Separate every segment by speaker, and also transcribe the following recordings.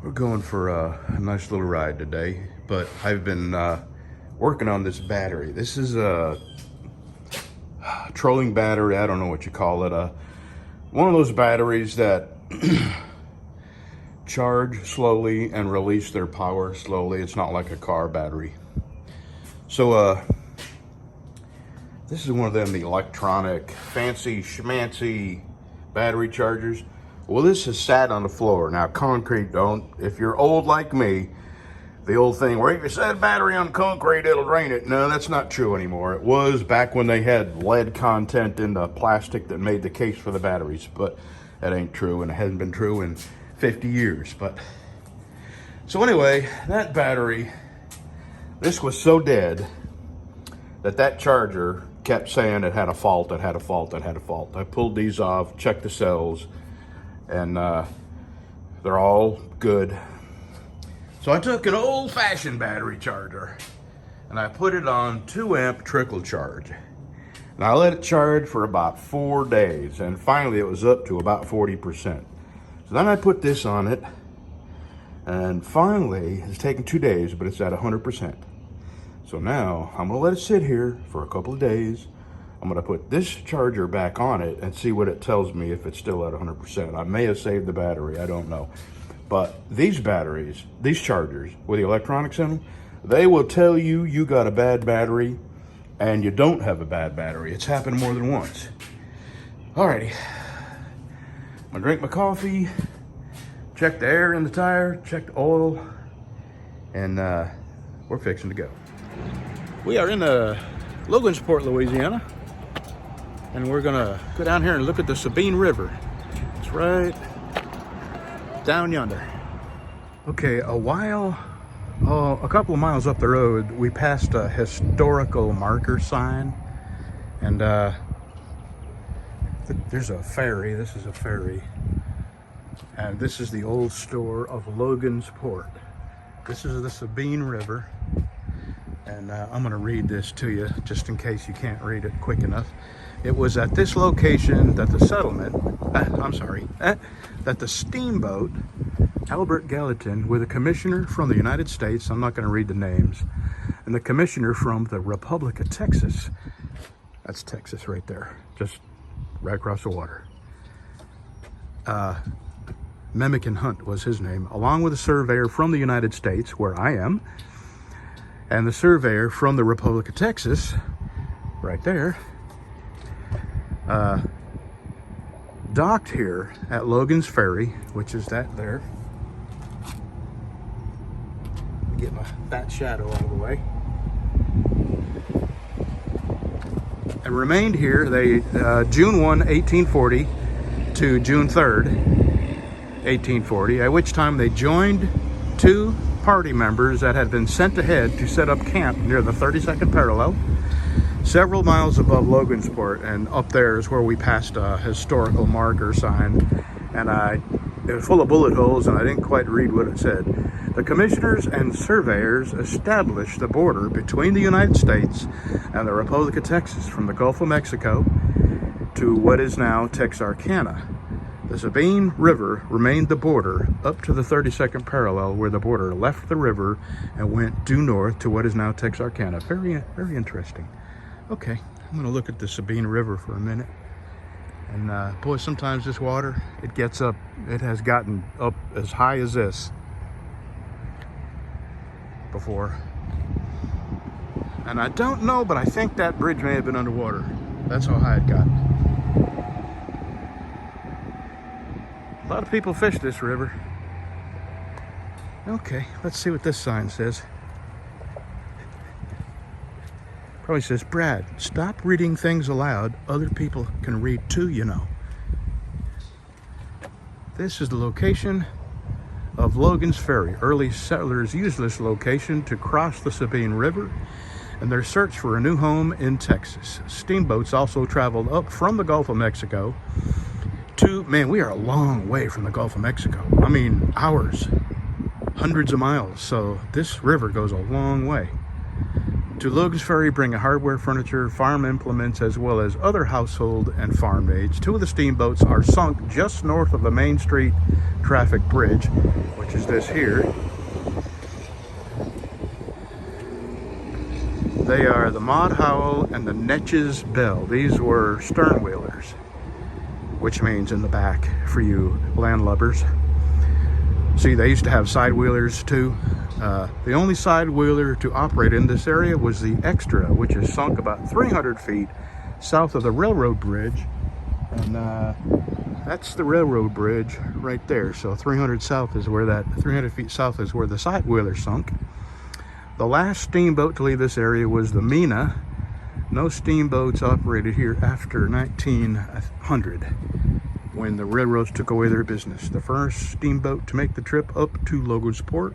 Speaker 1: We're going for a nice little ride today, but I've been working on this battery. This is a trolling battery. I don't know what you call it. One of those batteries that charge slowly and release their power slowly. It's not like a car battery. So this is one of them, the electronic, fancy schmancy battery chargers. Well, this has sat on the floor. Now, concrete don't. If you're old like me, the old thing where if you set a battery on concrete, it'll drain it. No, that's not true anymore. It was back when they had lead content in the plastic that made the case for the batteries, but that ain't true, and it hasn't been true in 50 years. But so anyway, that battery, this was so dead that charger kept saying it had a fault, it had a fault, it had a fault. I pulled these off, checked the cells, and they're all good. So I took an old-fashioned battery charger and I put it on 2-amp trickle charge. And I let it charge for about 4 days, and finally it was up to about 40%. So then I put this on it, and finally, it's taken 2 days, but it's at 100%. So now I'm gonna let it sit here for a couple of days. I'm gonna put this charger back on it and see what it tells me if it's still at 100%. I may have saved the battery, I don't know. But these batteries, these chargers with the electronics in them, they will tell you you got a bad battery and you don't have a bad battery. It's happened more than once. Alrighty, I'm gonna drink my coffee, check the air in the tire, check the oil, and we're fixing to go. We are in Logansport, Louisiana, and we're gonna go down here and look at the Sabine River. It's right down yonder. Okay, a couple of miles up the road, we passed a historical marker sign, and there's a ferry. This is a ferry, and this is the old store of Logansport. This is the Sabine River, and I'm going to read this to you just in case you can't read it quick enough. It was at this location that that the steamboat Albert Gallatin, with a commissioner from the United States, I'm not going to read the names, and the commissioner from the Republic of Texas, that's Texas right there, just right across the water. Memican Hunt was his name, along with a surveyor from the United States, where I am, and the surveyor from the Republic of Texas, right there, docked here at Logan's Ferry, which is that there. Get my fat shadow out of the way. And remained here, they June 1, 1840 to June 3rd, 1840, at which time they joined two party members that had been sent ahead to set up camp near the 32nd parallel, several miles above Logansport, and up there is where we passed a historical marker sign, and it was full of bullet holes and I didn't quite read what it said. The commissioners and surveyors established the border between the United States and the Republic of Texas from the Gulf of Mexico to what is now Texarkana. The Sabine River remained the border up to the 32nd parallel, where the border left the river and went due north to what is now Texarkana. Very, very interesting. Okay, I'm gonna look at the Sabine River for a minute. And boy, sometimes this water, it gets up, it has gotten up as high as this before. And I don't know, but I think that bridge may have been underwater. That's how high it got. A lot of people fish this river. Okay, let's see what this sign says. Probably says, Brad, stop reading things aloud. Other people can read too, you know. This is the location of Logan's Ferry. Early settlers used this location to cross the Sabine River in their search for a new home in Texas. Steamboats also traveled up from the Gulf of Mexico to, man, we are a long way from the Gulf of Mexico. I mean, hours, hundreds of miles. So this river goes a long way. To Logan's Ferry bring hardware, furniture, farm implements, as well as other household and farm aids. 2 of the steamboats are sunk just north of the Main Street traffic bridge, which is this here. They are the Maud Howell and the Netches Bell. These were sternwheelers, which means in the back for you landlubbers. See, they used to have side wheelers too. The only side wheeler to operate in this area was the Extra, which is sunk about 300 feet south of the railroad bridge. And that's the railroad bridge right there. So 300 south is where that 300 feet south is where the side wheeler sunk. The last steamboat to leave this area was the Mina. No steamboats operated here after 1900, when the railroads took away their business. The first steamboat to make the trip up to Logansport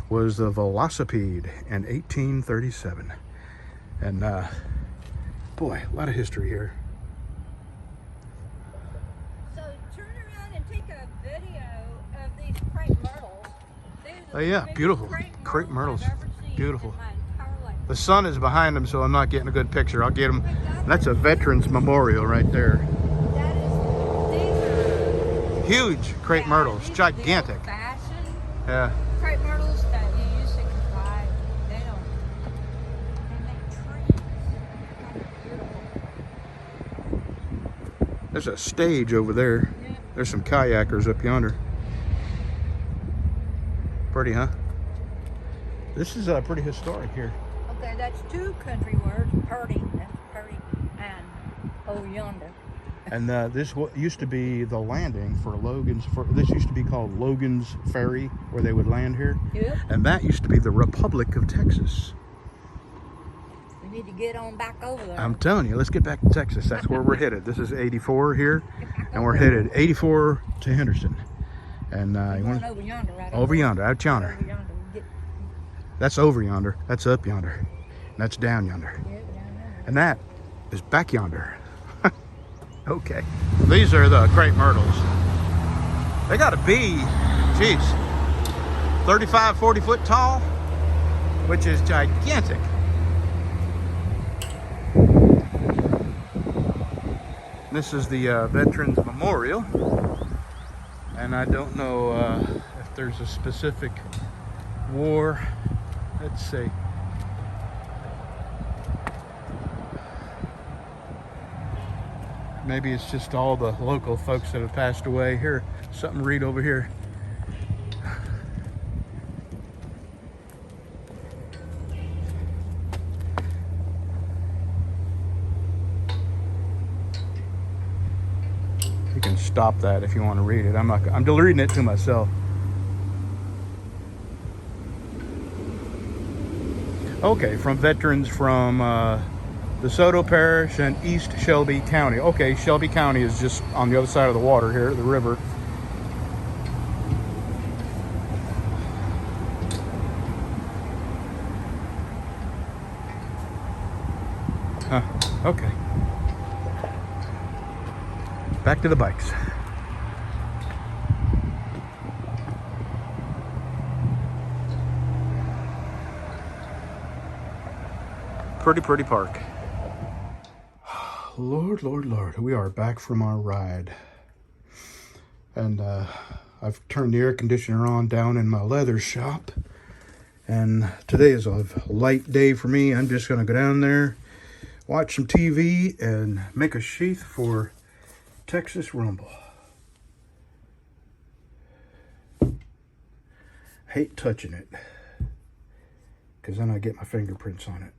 Speaker 1: was the Velocipede in 1837. And boy, a lot of history here.
Speaker 2: So turn around and take a video of these crepe myrtles.
Speaker 1: Oh yeah, beautiful. Crepe Myrtles. Beautiful. The sun is behind them, so I'm not getting a good picture. I'll get them. That's a Veterans Memorial right there.
Speaker 2: These are
Speaker 1: Huge crepe myrtles, gigantic. Yeah.
Speaker 2: Crepe myrtles that you used to buy, they don't. They make trees. Beautiful.
Speaker 1: There's a stage over there.
Speaker 2: Yeah.
Speaker 1: There's some kayakers up yonder. Pretty, huh? This is pretty historic here.
Speaker 2: Okay, that's 2 country words. Purdy, that's purdy, and oh yonder.
Speaker 1: And this used to be the landing for Logan's. This used to be called Logan's Ferry, where they would land here.
Speaker 2: Yep.
Speaker 1: And that used to be the Republic of Texas.
Speaker 2: We need to get on back over there.
Speaker 1: I'm telling you, let's get back to Texas. That's where we're headed. This is 84 here, and we're headed 84 to Henderson. And you want
Speaker 2: over yonder, right?
Speaker 1: over yonder, out yonder.
Speaker 2: Over yonder.
Speaker 1: That's over yonder. That's up yonder. And that's down yonder.
Speaker 2: Yeah, down yonder.
Speaker 1: And that is back yonder. Okay. These are the crepe myrtles. They got to be, geez, 35, 40 foot tall, which is gigantic. This is the Veterans Memorial. And I don't know if there's a specific war. Let's see. Maybe it's just all the local folks that have passed away. Here, something to read over here. You can stop that if you want to read it. I'm reading it to myself. Okay, from veterans from DeSoto Parish and East Shelby County. Okay, Shelby County is just on the other side of the water here, the river. Huh, okay. Back to the bikes. Pretty park. Lord, Lord, Lord, we are back from our ride. And I've turned the air conditioner on down in my leather shop. And today is a light day for me. I'm just going to go down there, watch some TV, and make a sheath for Texas Rumble. Hate touching it, because then I get my fingerprints on it.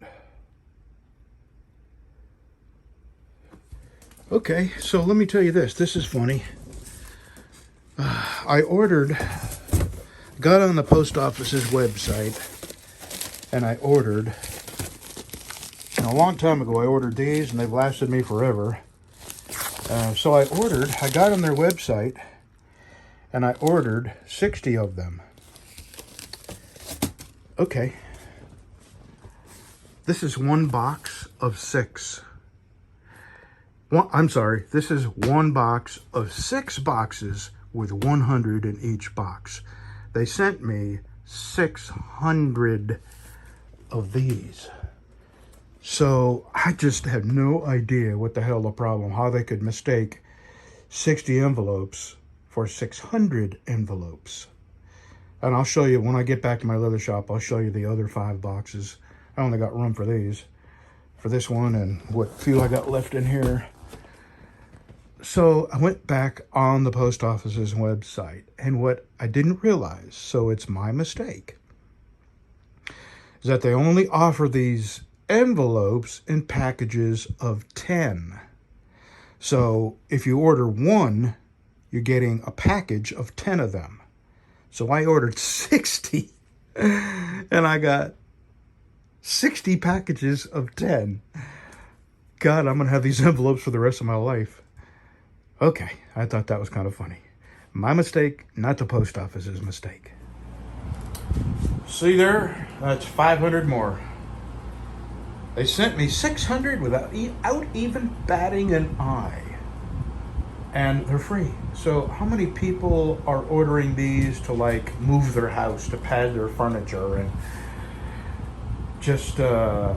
Speaker 1: Okay, so let me tell you this. This is funny. I got on the post office's website, and I ordered, and a long time ago I ordered these, and they've lasted me forever. So I got on their website, and I ordered 60 of them. Okay. This is one box of 6. This is one box of 6 boxes with 100 in each box. They sent me 600 of these. So I just had no idea what the hell the problem, how they could mistake 60 envelopes for 600 envelopes. And I'll show you when I get back to my leather shop, I'll show you the other 5 boxes. I only got room for these, for this one and what few I got left in here. So I went back on the post office's website, and what I didn't realize, so it's my mistake, is that they only offer these envelopes in packages of 10. So if you order one, you're getting a package of 10 of them. So I ordered 60 and I got 60 packages of 10. God, I'm going to have these envelopes for the rest of my life. Okay, I thought that was kind of funny. My mistake, not the post office's mistake. See there? That's 500 more. They sent me 600 without even batting an eye. And they're free. So how many people are ordering these to like move their house, to pad their furniture and just, now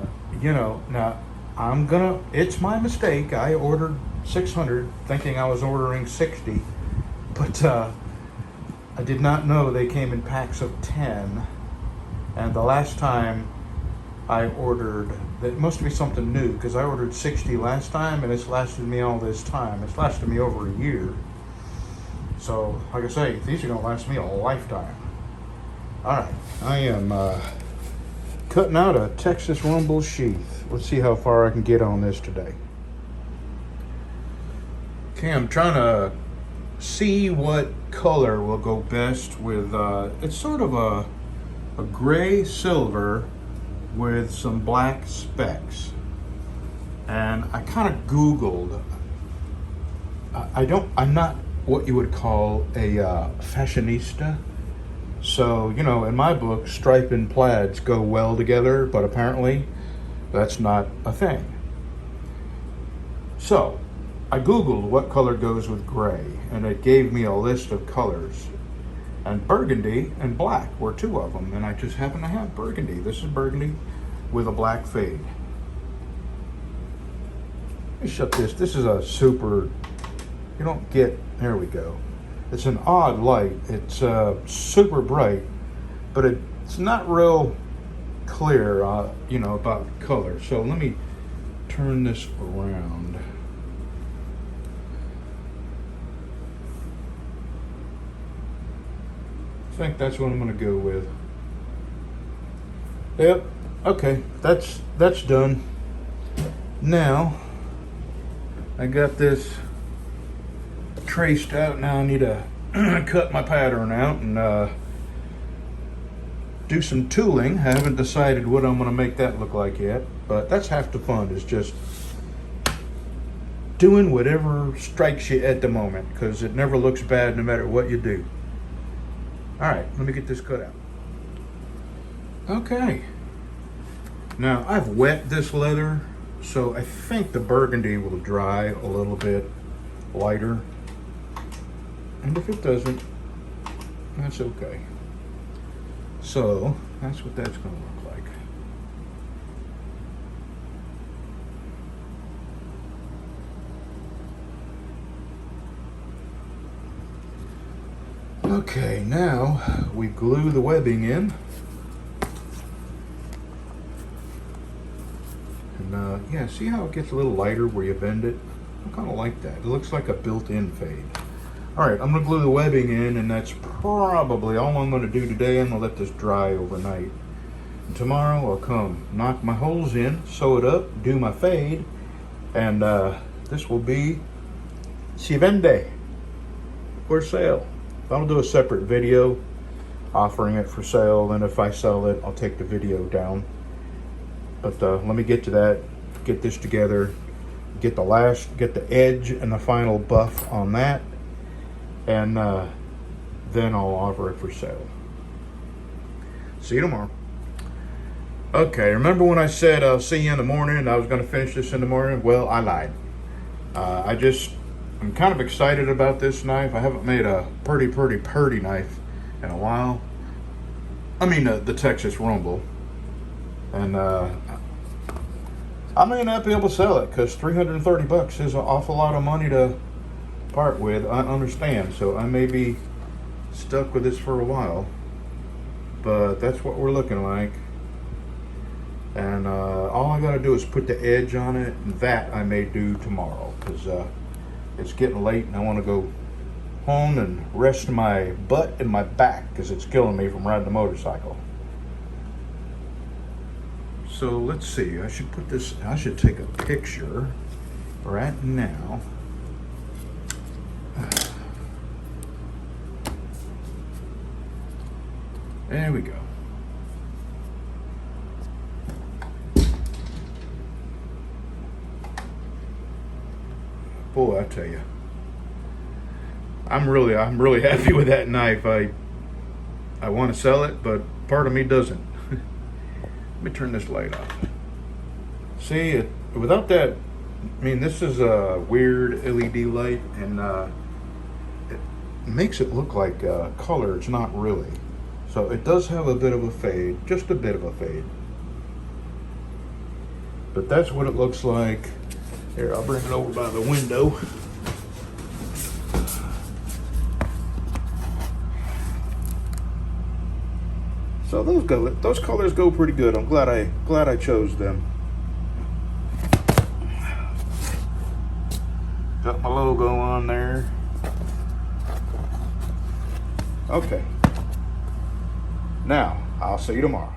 Speaker 1: it's my mistake. I ordered 600 thinking I was ordering 60, but I did not know they came in packs of 10. And the last time I ordered, it must be something new, because I ordered 60 last time and it's lasted me all this time. It's lasted me over a year. So, like I say, these are going to last me a lifetime. Alright, I am cutting out a Texas Rumble sheath. Let's see how far I can get on this today. Okay, I'm trying to see what color will go best with, it's sort of a gray silver with some black specks. And I kind of Googled, I'm not what you would call a fashionista. So, in my book, stripe and plaids go well together, but apparently that's not a thing. So, I Googled what color goes with gray, and it gave me a list of colors. And burgundy and black were 2 of them, and I just happen to have burgundy. This is burgundy with a black fade. Let me shut this. This is a super, you don't get, there we go. It's an odd light. It's super bright, but it's not real clear, about color. So let me turn this around. I think that's what I'm going to go with. Yep. Okay. That's done. Now I got this traced out. Now I need to cut my pattern out and do some tooling. I haven't decided what I'm going to make that look like yet, but that's half the fun, is just doing whatever strikes you at the moment, because it never looks bad no matter what you do. All right, let me get this cut out. Okay. Now, I've wet this leather, so I think the burgundy will dry a little bit lighter. And if it doesn't, that's okay. So, that's what that's going to look like. Okay, now we glue the webbing in. And yeah, see how it gets a little lighter where you bend it? I kind of like that. It looks like a built-in fade. All right, I'm going to glue the webbing in, and that's probably all I'm going to do today. I'm going to let this dry overnight. And tomorrow I'll come knock my holes in, sew it up, do my fade, and this will be si vende, for sale. I'll do a separate video offering it for sale, and if I sell it, I'll take the video down. But let me get to that, get this together, get the edge and the final buff on that, and then I'll offer it for sale. See you tomorrow. Okay, remember when I said I'll see you in the morning and I was going to finish this in the morning? Well, I lied. I'm kind of excited about this knife. I haven't made a pretty knife in a while. I mean, the Texas Rumble. And I may not be able to sell it because 330 bucks is an awful lot of money to part with. I understand, so I may be stuck with this for a while, but that's what we're looking like. And all I gotta do is put the edge on it, and that I may do tomorrow because it's getting late and I want to go home and rest my butt and my back because it's killing me from riding the motorcycle. So let's see, I should take a picture right now. There we go. Boy, I tell you, I'm really happy with that knife. I want to sell it, but part of me doesn't. Let me turn this light off. See, without that, I mean, this is a weird LED light, and it makes it look like color. It's not really. So it does have a bit of a fade, just a bit of a fade. But that's what it looks like. Here, I'll bring it over by the window. So those colors go pretty good. I'm glad I chose them. Got my logo on there. Okay. Now, I'll see you tomorrow.